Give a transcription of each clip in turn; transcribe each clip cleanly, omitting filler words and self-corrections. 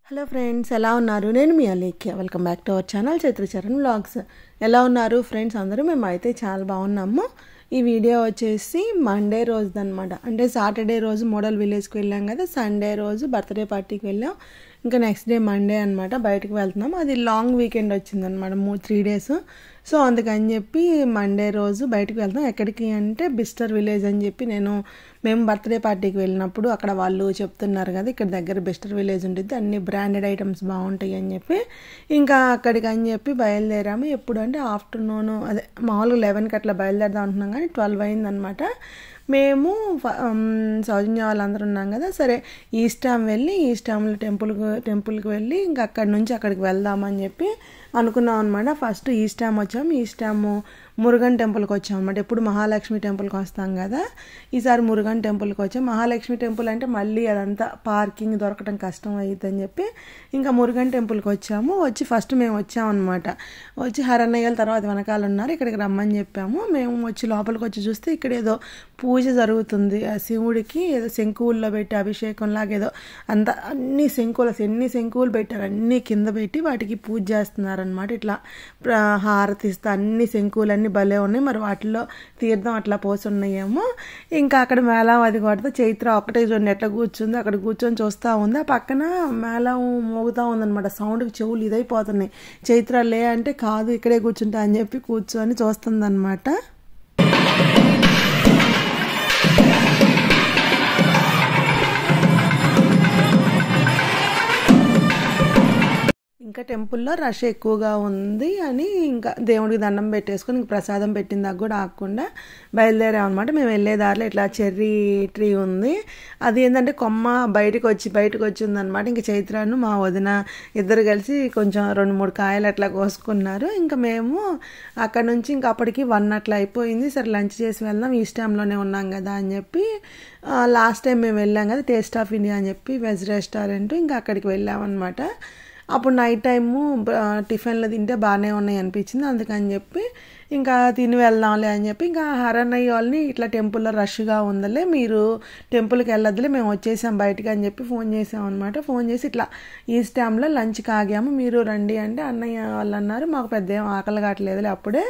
Hello friends, ఎలా ఉన్నారు? నేను మీ Alekhya. Welcome back to our channel Chaitracharan vlogs. ఎలా ఉన్నారు ఫ్రెండ్స్ అందరూ? మేమైతే చాలా బాగున్నాము. ఈ వీడియో వచ్చేసి మండే రోజుది అనమాట. అంటే సాటర్డే రోజు మోడల్ విలేజ్కి వెళ్ళాం కదా, సండే రోజు బర్త్డే పార్టీకి వెళ్ళాం. ఇంకా నెక్స్ట్ డే మండే అనమాట బయటకు వెళ్తున్నాం. అది లాంగ్ వీకెండ్ వచ్చిందనమాట, 3 days. సో అందుకని చెప్పి మండే రోజు బయటకు వెళ్తాం. ఎక్కడికి అంటే బిస్టర్ విలేజ్ అని చెప్పి మేము బర్త్డే పార్టీకి వెళ్ళినప్పుడు అక్కడ వాళ్ళు చెప్తున్నారు కదా, ఇక్కడ దగ్గర బిస్టర్ విలేజ్ ఉంటుంది, అన్ని బ్రాండెడ్ ఐటమ్స్ బాగుంటాయి అని చెప్పి ఇంకా అక్కడికి అని చెప్పి బయలుదేరాము. ఎప్పుడు అంటే ఆఫ్టర్నూన్, అదే మామూలుగా 11కి అట్లా బయలుదేరదాం అంటున్నాం కానీ 12 అయిందనమాట. మేము సౌజన్య వాళ్ళందరూ ఉన్నాం కదా, సరే ఈస్టామ్ వెళ్ళి ఈస్టామ్లో టెంపుల్కి వెళ్ళి ఇంకా అక్కడి నుంచి అక్కడికి వెళ్దామని చెప్పి అనుకున్నాం అనమాట. ఫస్ట్ ఈస్టామ్ వచ్చాము. ఈస్టాము మురుగన్ టెంపుల్కి వచ్చాం అనమాట. ఎప్పుడు మహాలక్ష్మి టెంపుల్కి వస్తాం కదా, ఈసారి మురుగన్ టెంపుల్కి వచ్చాం. మహాలక్ష్మి టెంపుల్ అంటే మళ్ళీ అదంతా పార్కింగ్ దొరకడం కష్టం అవుతుందని చెప్పి ఇంకా మురుగన్ టెంపుల్కి వచ్చాము. ఫస్ట్ మేము వచ్చామన్నమాట. వచ్చి హరన్నయ్యల తర్వాత వెనకాల ఉన్నారు, ఇక్కడికి రమ్మని చెప్పాము. మేము లోపలికి వచ్చి చూస్తే ఇక్కడ ఏదో పూజ జరుగుతుంది. ఆ శివుడికి ఏదో శంకువుల్లో పెట్టి అభిషేకం లాగా ఏదో అంత ఎన్ని శంకువులు పెట్టారు, అన్నీ కింద పెట్టి వాటికి పూజ చేస్తున్నారనమాట. ఇట్లా హారతిస్తే అన్ని శంకువులన్నీ భలే ఉన్నాయి. మరి వాటిలో తీర్థం అట్లా పోసి ఉన్నాయేమో. ఇంకా అక్కడ మేళం అది కొడితే చైత్ర ఒకటే చూడండి ఎట్లా కూర్చుంది, అక్కడ కూర్చొని చూస్తూ ఉంది. ఆ పక్కన మేళం మోగుతూ ఉందనమాట. సౌండ్కి చెవులు ఇదైపోతున్నాయి. చైత్ర లే అంటే కాదు ఇక్కడే కూర్చుంటా అని చెప్పి కూర్చొని చూస్తుందన్నమాట. ఇంకా టెంపుల్లో రష్ ఎక్కువగా ఉంది అని ఇంకా దేవుడికి దండం పెట్టేసుకొని ఇంక ప్రసాదం పెట్టిందాక కూడా ఆగకుండా బయలుదేరాం అనమాట. మేము వెళ్ళే దారిలో ఇట్లా చెర్రీ ట్రీ ఉంది. అది ఏంటంటే కొమ్మ బయటకు వచ్చిందనమాట. ఇంకా చైత్రాను మా వదిన ఇద్దరు కలిసి కొంచెం 2-3 కాయలు అట్లా కోసుకున్నారు. ఇంకా మేము అక్కడ నుంచి ఇంకా అప్పటికి 1 అట్లా అయిపోయింది. సరే లంచ్ చేసి వెళ్దాం, ఈ టైంలోనే ఉన్నాం కదా అని చెప్పి లాస్ట్ టైం మేము వెళ్ళాం కదా టేస్ట్ ఆఫ్ ఇండియా అని చెప్పి వెజ్ రెస్టారెంట్, ఇంకా అక్కడికి వెళ్ళామన్నమాట. అప్పుడు నైట్ టైము టిఫిన్లు తింటే బాగానే ఉన్నాయి అనిపించింది. అందుకని చెప్పి ఇంకా తిని వెళ్దాంలే అని చెప్పి ఇంకా హరన్నయ్య వాళ్ళని ఇట్లా టెంపుల్లో రష్గా ఉందలే, మీరు టెంపుల్కి వెళ్ళొద్దులే, మేము వచ్చేసాం బయటకు అని చెప్పి ఫోన్ చేసాం అనమాట. ఫోన్ చేసి ఇట్లా ఈ టైంలో లంచ్కి ఆగాము, మీరు రండి అంటే అన్నయ్య వాళ్ళు అన్నారు మాకు పెద్ద ఏం ఆకలి కావట్లేదులే, అప్పుడే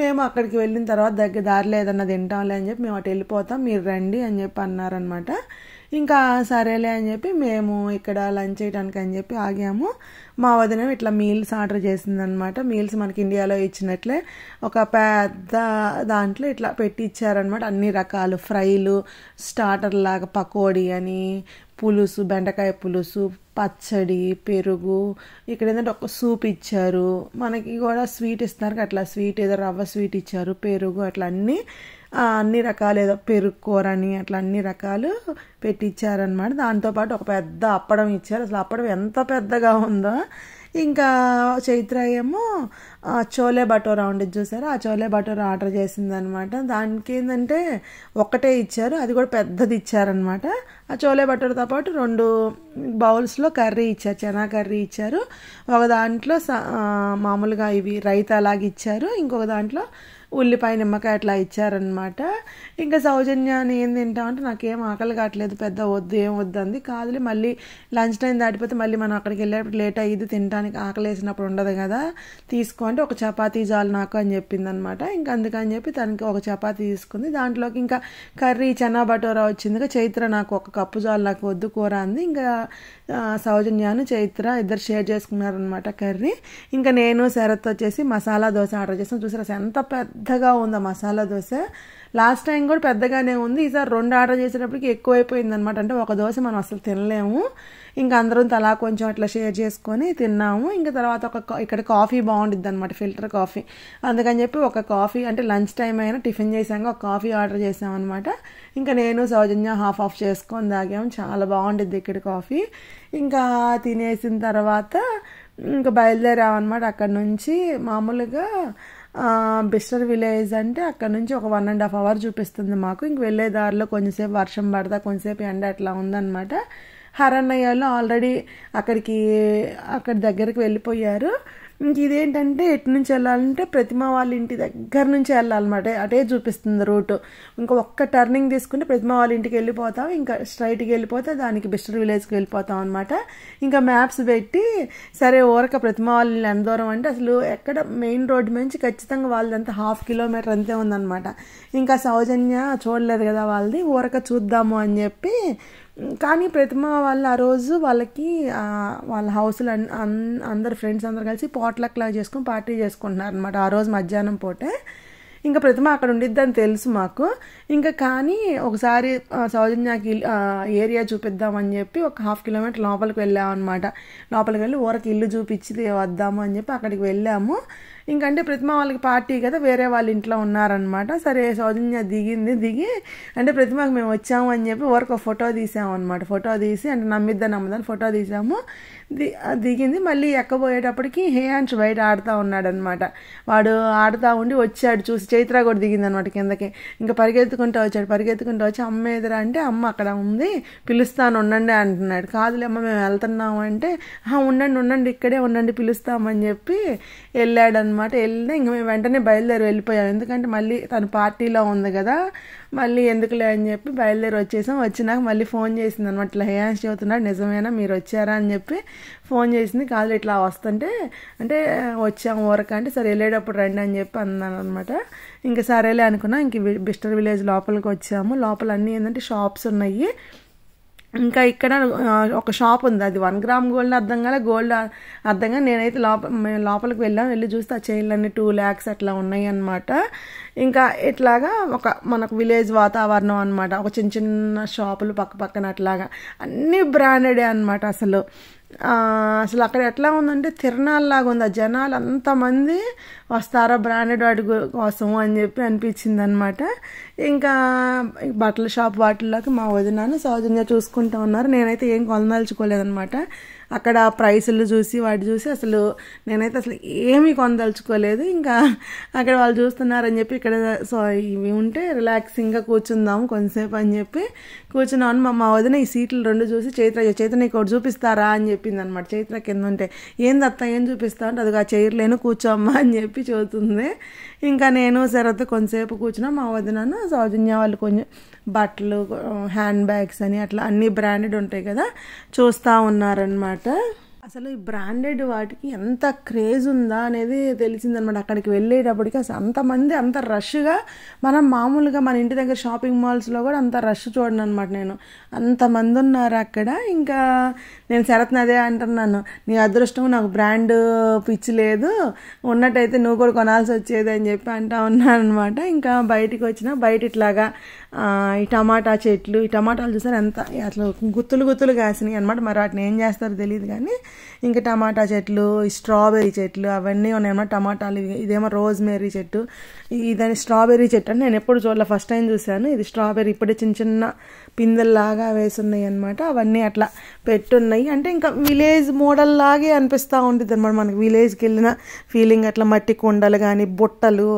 మేము అక్కడికి వెళ్ళిన తర్వాత దారిలో ఏదన్నా తింటాంలే అని చెప్పి మేము అటు వెళ్ళిపోతాం, మీరు రండి అని చెప్పి అన్నారనమాట. ఇంకా సరేలే అని చెప్పి మేము ఇక్కడ లంచ్ చేయడానికి అని చెప్పి ఆగాము. మా వదిన ఇట్లా మీల్స్ ఆర్డర్ చేసిందనమాట. మీల్స్ మనకి ఇండియాలో ఇచ్చినట్లే ఒక పెద్ద దాంట్లో ఇట్లా పెట్టి ఇచ్చారనమాట. అన్ని రకాలు ఫ్రైలు, స్టార్టర్ లాగా పకోడీ అని, పులుసు, బెండకాయ పులుసు, పచ్చడి, పెరుగు, ఇక్కడ ఏంటంటే ఒక సూప్ ఇచ్చారు. మనకి కూడా స్వీట్ ఇస్తున్నారు, అట్లా స్వీట్ ఏదో రవ్వ స్వీట్ ఇచ్చారు, పెరుగు, అట్లా అన్ని రకాలు ఏదో పెరుగు కూర అని అట్లా అన్ని రకాలు పెట్టించారనమాట. దాంతోపాటు ఒక పెద్ద అప్పడం ఇచ్చారు. అసలు అప్పడం ఎంత పెద్దగా ఉందో. ఇంకా చైత్ర ఏమో చోలే భటోరా ఉండేది చూసారా, ఆ చోలే భటోరా ఆర్డర్ చేసిందనమాట. దానికి ఏంటంటే ఒక్కటే ఇచ్చారు, అది కూడా పెద్దది ఇచ్చారనమాట. ఆ చోలే భటోరాతో పాటు 2 బౌల్స్లో కర్రీ ఇచ్చారు, చనా కర్రీ ఇచ్చారు. ఒక దాంట్లో మామూలుగా ఇవి రైతా లాగా ఇచ్చారు, ఇంకొక దాంట్లో ఉల్లిపాయ నిమ్మకాయ అట్లా ఇచ్చారనమాట. ఇంకా సౌజన్యాన్ని ఏం తింటామంటే నాకేం ఆకలి కావట్లేదు, పెద్ద వద్దు ఏం వద్దు అంది. కాదులే మళ్ళీ లంచ్ టైం దాటిపోతే మళ్ళీ మనం అక్కడికి వెళ్ళేటప్పుడు లేట్ అయ్యింది, తినడానికి ఆకలి వేసినప్పుడు ఉండదు కదా, తీసుకో అంటే ఒక చపాతీ చాలు నాకు అని చెప్పింది అనమాట. ఇంకా అందుకని చెప్పి తనకి ఒక చపాతీ తీసుకుంది. దాంట్లోకి ఇంకా కర్రీ చనా బటోరా వచ్చింది. చైత్ర నాకు ఒక కప్పు చాలు, నాకు వద్దు కూర అంది. ఇంకా సౌజన్యాను చైత్ర ఇద్దరు షేర్ చేసుకున్నారనమాట కర్రీ. ఇంకా నేను శరత్ వచ్చేసి మసాలా దోశ ఆర్డర్ చేసాను. చూసారా ఎంత పెద్దగా ఉందా మసాలా దోశ. లాస్ట్ టైం కూడా పెద్దగానే ఉంది, ఈసారి 2 ఆర్డర్ చేసేటప్పటికి ఎక్కువైపోయింది అనమాట. అంటే ఒక దోశ మనం అసలు తినలేము. ఇంకా అందరం తలా కొంచెం అట్లా షేర్ చేసుకొని తిన్నాము. ఇంకా తర్వాత ఇక్కడ కాఫీ బాగుంటుంది అనమాట, ఫిల్టర్ కాఫీ. అందుకని చెప్పి ఒక కాఫీ, అంటే లంచ్ టైం అయినా టిఫిన్ చేసాక ఒక కాఫీ ఆర్డర్ చేసామన్నమాట. ఇంకా నేను సౌజన్య హాఫ్ చేసుకొని తాగాము. చాలా బాగుంటుంది ఇక్కడ కాఫీ. ఇంకా తినేసిన తర్వాత ఇంకా బయలుదేరామన్నమాట. అక్కడ నుంచి మామూలుగా బిస్టర్ విలేజ్ అంటే అక్కడ నుంచి ఒక 1.5 hour చూపిస్తుంది మాకు. ఇంక వెళ్ళే దారిలో కొంచెంసేపు వర్షం పడతా, కొంచెంసేపు ఎండ అట్లా ఉందన్నమాట. హరన్నయ్యలో ఆల్రెడీ అక్కడి దగ్గరికి వెళ్ళిపోయారు. ఇంక ఇదేంటంటే ఎటు నుంచి వెళ్ళాలంటే ప్రతిమ వాళ్ళ ఇంటి దగ్గర నుంచి వెళ్ళాలన్నమాట, అటే చూపిస్తుంది రూటు. ఇంకా ఒక్క టర్నింగ్ తీసుకుంటే ప్రతిమ వాళ్ళ ఇంటికి వెళ్ళిపోతాం, ఇంకా స్ట్రైట్కి వెళ్ళిపోతే దానికి బిస్టర్ విలేజ్కి వెళ్ళిపోతాం అనమాట. ఇంకా మ్యాప్స్ పెట్టి సరే ఊరక ప్రతిమ వాళ్ళ ఎంత దూరం అంటే అసలు ఎక్కడ మెయిన్ రోడ్డు నుంచి ఖచ్చితంగా వాళ్ళదంతా 1/2 కిలోమీటర్ అంతే ఉందన్నమాట. ఇంకా సౌజన్య చూడలేదు కదా వాళ్ళది, ఊరక చూద్దాము అని చెప్పి. కానీ ప్రతిమ వాళ్ళు ఆ రోజు వాళ్ళకి వాళ్ళ హౌస్లో అందరు ఫ్రెండ్స్ అందరు కలిసి పాట్లక్ లాగా చేసుకుని పార్టీ చేసుకుంటున్నారు అనమాట ఆ రోజు మధ్యాహ్నం పూటే. ఇంకా ప్రతిమ అక్కడ ఉండిద్దని తెలుసు మాకు. ఇంకా కానీ ఒకసారి సౌజన్యకి ఏరియా చూపిద్దామని చెప్పి ఒక 1/2 కిలోమీటర్ లోపలికి వెళ్ళామన్నమాట. లోపలికి వెళ్ళి ఊరకి ఇల్లు చూపించి వద్దాము అని చెప్పి అక్కడికి వెళ్ళాము. ఇంకంటే ప్రతిమ వాళ్ళకి పార్టీ కదా, వేరే వాళ్ళ ఇంట్లో ఉన్నారనమాట. సరే సౌజన్య దిగి అంటే ప్రతిమకు మేము వచ్చాము అని చెప్పి ఊరకు ఫోటో తీసాము అనమాట. ఫోటో తీసి అంటే నమ్మదని ఫోటో తీసాము. దిగింది. మళ్ళీ ఎక్కబోయేటప్పటికి హేయాంష్ బయట ఆడుతూ ఉన్నాడనమాట. వాడు ఆడుతూ ఉండి వచ్చాడు చూసి, చైత్ర కూడా దిగింది అనమాట కిందకి. ఇంకా పరిగెత్తుకుంటూ వచ్చి అమ్మ ఎదురా అంటే అమ్మ అక్కడ ఉంది పిలుస్తాను ఉండండి అంటున్నాడు. కాదులేమ్మ మేము వెళ్తున్నాము అంటే ఉండండి ఇక్కడే ఉండండి పిలుస్తామని చెప్పి వెళ్ళాడనమాట. వెళ్ళినా ఇంక మేము వెంటనే బయలుదేరి వెళ్ళిపోయాం. ఎందుకంటే మళ్ళీ తను పార్టీలో ఉంది కదా, మళ్ళీ ఎందుకులే అని చెప్పి బయలుదేరి వచ్చేసాం. వచ్చినాక మళ్ళీ ఫోన్ చేసింది అనమాట, ఇట్లా హేయాంష్ చెబుతున్నాడు నిజమేనా మీరు వచ్చారా అని చెప్పి ఫోన్ చేసింది. కాదు ఇట్లా వస్తుంటే అంటే వచ్చాము ఊరక అంటే సరే వెళ్ళేటప్పుడు రండి అని చెప్పి అన్నాను అనమాట. ఇంకా సరేలే అనుకున్నా. ఇంక బిస్టర్ విలేజ్ లోపలికి వచ్చాము. లోపల అన్నీ ఏంటంటే షాప్స్ ఉన్నాయి. ఇంకా ఇక్కడ ఒక షాప్ ఉంది, అది 1 గ్రామ్ గోల్డ్ అర్థం కాలే, గోల్డ్ అర్థం కాదు. నేనైతే మేము లోపలికి వెళ్ళి చూస్తే ఆ చైన్లన్నీ 2 lakhs అట్లా ఉన్నాయి అన్నమాట. ఇంకా ఇట్లాగా మనకు విలేజ్ వాతావరణం అనమాట. ఒక చిన్న షాపులు పక్కన అట్లాగా అన్నీ బ్రాండెడే అనమాట. అసలు అక్కడ ఎట్లా ఉందంటే తిరణాల్లాగా ఉంది. ఆ జనాలు అంతమంది వస్తారా బ్రాండెడ్ వాటి కోసం అని చెప్పి అనిపించింది అనమాట. ఇంకా బట్టల షాప్ వాటిల్లోకి మా వదినాను సౌజన్య చూసుకుంటూ ఉన్నారు. నేనైతే ఏం కొనదలుచుకోలేదనమాట. అక్కడ ప్రైసులు చూసి వాటి చూసి అసలు నేనైతే అసలు ఏమీ కొనదలుచుకోలేదు. ఇంకా అక్కడ వాళ్ళు చూస్తున్నారని చెప్పి ఇక్కడ ఇవి ఉంటే రిలాక్సింగ్గా కూర్చుందాము కొంతసేపు అని చెప్పి కూర్చున్నాను. మా వదిన ఈ సీట్లు 2 చూసి చైత్ర నీకు ఒకటి చూపిస్తారా అని చెప్పింది అనమాట. చైత్ర కింద ఉంటే ఏం చూపిస్తా అంటే అది ఆ చైర్లేను కూర్చోమ్మా అని చెప్పి చూస్తుంది. ఇంకా నేను శరత్ కొంతసేపు కూర్చున్నా. మా వదినను సౌజన్య వాళ్ళు కొంచెం బట్టలు హ్యాండ్ బ్యాగ్స్ అని అట్లా అన్ని బ్రాండెడ్ ఉంటాయి కదా చూస్తూ ఉన్నారనమాట. అసలు ఈ బ్రాండెడ్ వాటికి ఎంత క్రేజ్ ఉందా అనేది తెలిసిందనమాట. అక్కడికి వెళ్ళేటప్పటికి అసలు అంతమంది అంత రష్గా మనం మామూలుగా మన ఇంటి దగ్గర షాపింగ్ మాల్స్లో కూడా అంత రష్ చూడను అనమాట. నేను అంతమంది ఉన్నారు అక్కడ. ఇంకా నేను శరత్ని అదే అంటున్నాను, నీ అదృష్టం నాకు బ్రాండ్ పిచ్చి లేదు, ఉన్నట్టయితే నువ్వు కూడా కొనాల్సి వచ్చేది అని చెప్పి అంటా ఉన్నాను అనమాట. ఇంకా బయటికి వచ్చినా బయట ఇట్లాగా ఈ టమాటా చెట్లు, ఈ టమాటాలు చూసారు ఎంత అట్లా గుత్తులు కాసినాయి అనమాట. మరి వాటిని ఏం చేస్తారో తెలియదు కానీ ఇంకా టమాటా చెట్లు, ఈ స్ట్రాబెర్రీ చెట్లు అవన్నీ ఉన్నాయన్నమాట. టమాటాలు, ఇదేమో రోజ్మేరీ చెట్టు, ఇదని స్ట్రాబెర్రీ చెట్టు అని నేను ఎప్పుడు చూడలే, ఫస్ట్ టైం చూశాను. ఇది స్ట్రాబెర్రీ ఇప్పుడే చిన్న పిందెల్లాగా వేసున్నాయి అనమాట. అవన్నీ అట్లా పెట్టున్నాయి. అంటే ఇంకా విలేజ్ మోడల్ లాగే అనిపిస్తూ ఉంటుంది అనమాట మనకి. విలేజ్కి వెళ్ళిన ఫీలింగ్ అట్లా మట్టి కుండలు కానీ బుట్టలు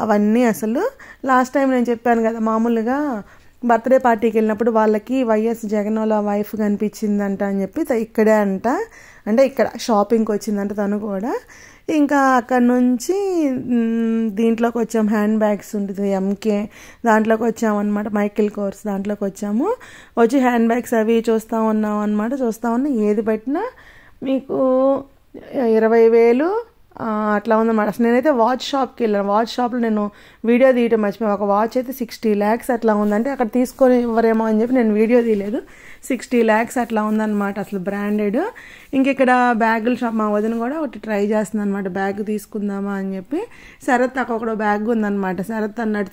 అవన్నీ. అసలు లాస్ట్ టైం నేను చెప్పాను కదా మామూలుగా బర్త్డే పార్టీకి వెళ్ళినప్పుడు వాళ్ళకి వైఎస్ జగన్ వాళ్ళ వైఫ్ కనిపించిందంట అని చెప్పి ఇక్కడే అంటే ఇక్కడ షాపింగ్కి వచ్చిందంట తను కూడా. ఇంకా అక్కడ నుంచి దీంట్లోకి వచ్చాం, హ్యాండ్ బ్యాగ్స్ ఉంటుంది ఎంకే, దాంట్లోకి వచ్చామన్నమాట. మైకిల్ కోర్స్ దాంట్లోకి వచ్చాము. వచ్చి హ్యాండ్ బ్యాగ్స్ అవి చూస్తూ ఉన్నాం అనమాట. చూస్తూ ఉన్నా ఏది పెట్టినా మీకు 20,000 అట్లా ఉందన్నమాట. అసలు నేనైతే వాచ్ షాప్కి వెళ్ళాను. వాచ్ షాప్లో నేను వీడియో తీయటం మర్చిపోయాను. ఒక వాచ్ అయితే 60 lakhs అట్లా ఉందంటే అక్కడ తీసుకొని ఇవ్వరేమో అని చెప్పి నేను వీడియో తీయలేదు. 60 lakhs అట్లా ఉందన్నమాట అసలు బ్రాండెడ్. ఇంక ఇక్కడ బ్యాగుల షాప్ మా వదిన కూడా ఒకటి ట్రై చేస్తుంది అనమాట, బ్యాగ్ తీసుకుందామా అని చెప్పి. శరత్ నాకు ఒకటి బ్యాగ్ ఉందన్నమాట. శరత్ అన్నాడు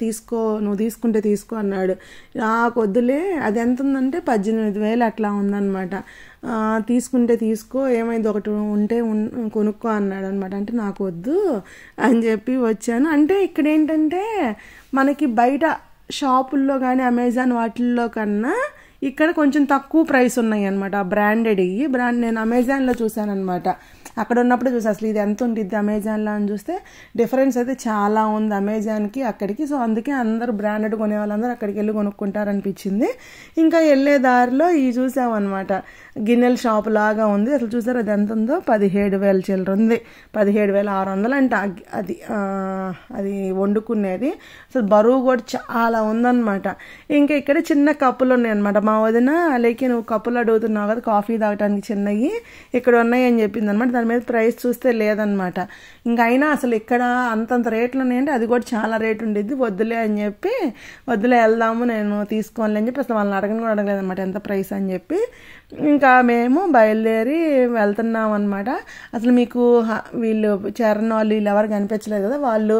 నువ్వు తీసుకుంటే తీసుకో అన్నాడు. నాకు వద్దులే, అది ఎంత ఉందంటే 18,000 అట్లా ఉందన్నమాట. తీసుకుంటే తీసుకో, ఏమైంది ఒకటి ఉంటే కొనుక్కో అన్నాడు అనమాట. అంటే నాకు వద్దు అని చెప్పి వచ్చాను. అంటే ఇక్కడ ఏంటంటే మనకి బయట షాపుల్లో కానీ అమెజాన్ వాటిల్లో కన్నా ఇక్కడ కొంచెం తక్కువ ప్రైస్ ఉన్నాయి అనమాట. బ్రాండెడ్ బ్రాండ్ నేను అమెజాన్లో చూసాను అనమాట. అక్కడ ఉన్నప్పుడు చూసి అసలు ఇది ఎంత ఉంటుంది అమెజాన్లో అని చూస్తే డిఫరెన్స్ అయితే చాలా ఉంది అమెజాన్కి అక్కడికి. సో అందుకే అందరూ బ్రాండెడ్ కొనే వాళ్ళందరూ అక్కడికి వెళ్ళి కొనుక్కుంటారనిపించింది. ఇంకా వెళ్ళే దారిలో ఇవి చూసామన్నమాట. గిన్నెల షాప్ లాగా ఉంది. అసలు చూసారు అది ఎంత ఉందో, 17,000 చిల్లర ఉంది. 17,600 అంట అది వండుకునేది. అసలు బరువు కూడా చాలా ఉందన్నమాట. ఇంకా ఇక్కడ చిన్న కప్పులు ఉన్నాయి అనమాట. మా వదిన అలాగే నువ్వు కప్పులు అడుగుతున్నావు కదా కాఫీ తాగడానికి చిన్నవి ఇక్కడ ఉన్నాయి అని చెప్పింది అనమాట. దాని మీద ప్రైస్ చూస్తే లేదనమాట. ఇంకా అయినా అసలు ఇక్కడ అంతంత రేట్లు ఉన్నాయంటే అది కూడా చాలా రేటు ఉండిద్ది. వద్దులే అని చెప్పి వద్దులే వెళ్దాము నేను తీసుకోవాలి అని చెప్పి అసలు వాళ్ళని అడగని కూడా అడగలేదన్నమాట ఎంత ప్రైస్ అని చెప్పి. ఇంకా మేము బయలుదేరి వెళ్తున్నాం అనమాట. అసలు మీకు వీళ్ళు చరణ్ వాళ్ళు వీళ్ళు ఎవరు కనిపించలేదు కదా. వాళ్ళు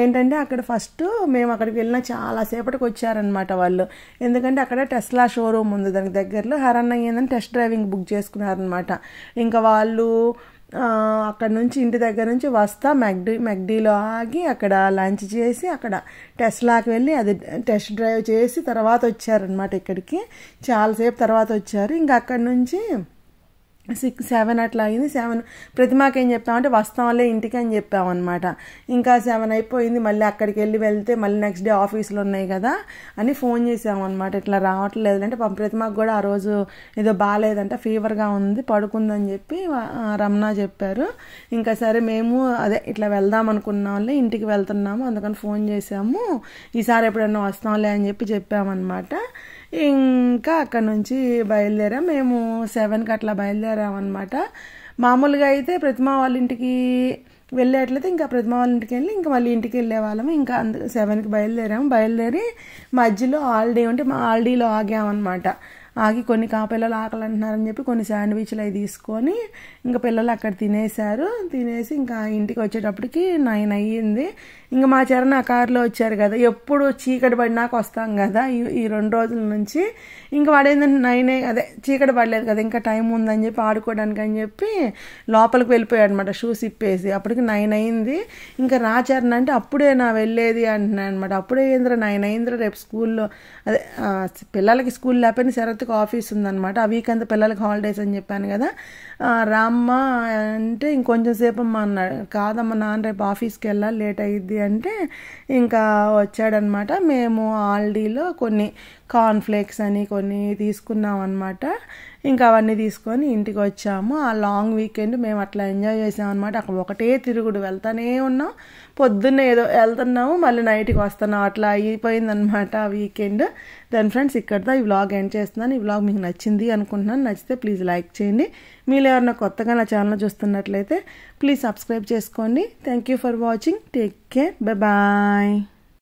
ఏంటంటే అక్కడ ఫస్ట్ మేము అక్కడికి వెళ్ళిన చాలాసేపటికి వచ్చారనమాట వాళ్ళు. ఎందుకంటే అక్కడ టెస్లా షోరూమ్ ఉంది దానికి దగ్గరలో. హరన్న ఏంటంటే టెస్ట్ డ్రైవింగ్ బుక్ చేసుకున్నారనమాట. ఇంకా వాళ్ళు అక్కడ నుంచి ఇంటి దగ్గర నుంచి వస్తా మెక్డీలో ఆగి అక్కడ లంచ్ చేసి అక్కడ టెస్లాకి వెళ్ళి అది టెస్ట్ డ్రైవ్ చేసి తర్వాత వచ్చారనమాట ఇక్కడికి. చాలాసేపు తర్వాత వచ్చారు. ఇంకా అక్కడి నుంచి 6-7 అట్లా అయింది. 7 ప్రతిమాకి ఏం చెప్పామంటే వస్తాంలే ఇంటికి అని చెప్పామన్నమాట. ఇంకా 7 అయిపోయింది. మళ్ళీ అక్కడికి వెళ్తే మళ్ళీ నెక్స్ట్ డే ఆఫీసులు ఉన్నాయి కదా అని ఫోన్ చేసామన్నమాట. ఇట్లా రావట్లేదు అంటే ప్రతిమాకి కూడా ఆ రోజు ఏదో బాగాలేదంట, ఫీవర్గా ఉంది, పడుకుందని చెప్పి రమణ చెప్పారు. ఇంకా సరే మేము అదే ఇట్లా వెళ్దాం అనుకున్నాంలే ఇంటికి వెళ్తున్నాము అందుకని ఫోన్ చేసాము. ఈసారి ఎప్పుడన్నా వస్తాంలే అని చెప్పామన్నమాట. ఇంకా అక్కడ నుంచి బయలుదేరాం. మేము 7కి అట్లా బయలుదేరామన్నమాట. మామూలుగా అయితే ప్రతిమా వాళ్ళ ఇంటికి వెళ్ళేట్లయితే ఇంకా ప్రతిమా వాళ్ళ ఇంటికి వెళ్ళి ఇంకా మళ్ళీ ఇంటికి వెళ్ళే వాళ్ళము. ఇంకా 7కి బయలుదేరి మధ్యలో ఆల్డీ ఉంటే మా ఆల్డీలో ఆగామన్నమాట. ఆగి కొన్ని పిల్లలు ఆకలి అంటున్నారని చెప్పి కొన్ని శాండ్విచ్లు అవి తీసుకొని ఇంకా పిల్లలు అక్కడ తినేసి ఇంకా ఇంటికి వచ్చేటప్పటికి 9 అయ్యింది. ఇంకా మా చరణ్ ఆ కారులో వచ్చారు కదా, ఎప్పుడు చీకటి పడినాక వస్తాం కదా ఈ 2 రోజుల నుంచి. ఇంకా వాడేందంటే 9 అదే చీకటి పడలేదు కదా ఇంకా టైం ఉందని చెప్పి ఆడుకోవడానికి అని చెప్పి లోపలికి వెళ్ళిపోయాడు అనమాట షూస్ ఇప్పేసి. అప్పటికి 9 అయింది. ఇంకా రా చరణ్ అంటే అప్పుడే నా వెళ్ళేది అంటున్నాను అనమాట. అప్పుడే ఏంద్ర 9 అయిందిరా, రేపు స్కూల్లో అదే పిల్లలకి స్కూల్ లేకపోయినా శరత్కి ఆఫీస్ ఉందన్నమాట. ఆ వీక్ అంతా పిల్లలకి హాలిడేస్ అని చెప్పాను కదా. రామ్మ అంటే ఇంకొంచెం సేపు అమ్మ అన్నాడు. కాదమ్మ నాన్న రేపు ఆఫీస్కి వెళ్ళాలి లేట్ అయ్యిద్ది అంటే ఇంకా వచ్చాడనమాట. మేము ఆల్డీలో కొన్ని కార్న్ఫ్లేక్స్ అని కొన్ని తీసుకున్నాం అనమాట. ఇంకా అవన్నీ తీసుకొని ఇంటికి వచ్చాము. ఆ లాంగ్ వీకెండ్ మేము అట్లా ఎంజాయ్ చేసామన్నమాట. అక్కడ ఒకటే తిరుగుడు, వెళ్తానే ఉన్నాం. పొద్దున్నే ఏదో వెళ్తున్నాము మళ్ళీ నైట్కి వస్తున్నాం, అట్లా అయిపోయిందనమాట ఆ వీకెండ్. దెన్ ఫ్రెండ్స్ ఇక్కడితో ఈ వ్లాగ్ ఎండ్ చేస్తున్నాను. ఈ వ్లాగ్ మీకు నచ్చింది అనుకుంటున్నాను. నచ్చితే ప్లీజ్ లైక్ చేయండి. మీరు ఎవరైనా కొత్తగా నా ఛానల్ చూస్తున్నట్లయితే ప్లీజ్ సబ్స్క్రైబ్ చేసుకోండి. Thank you for watching. Take care. Bye.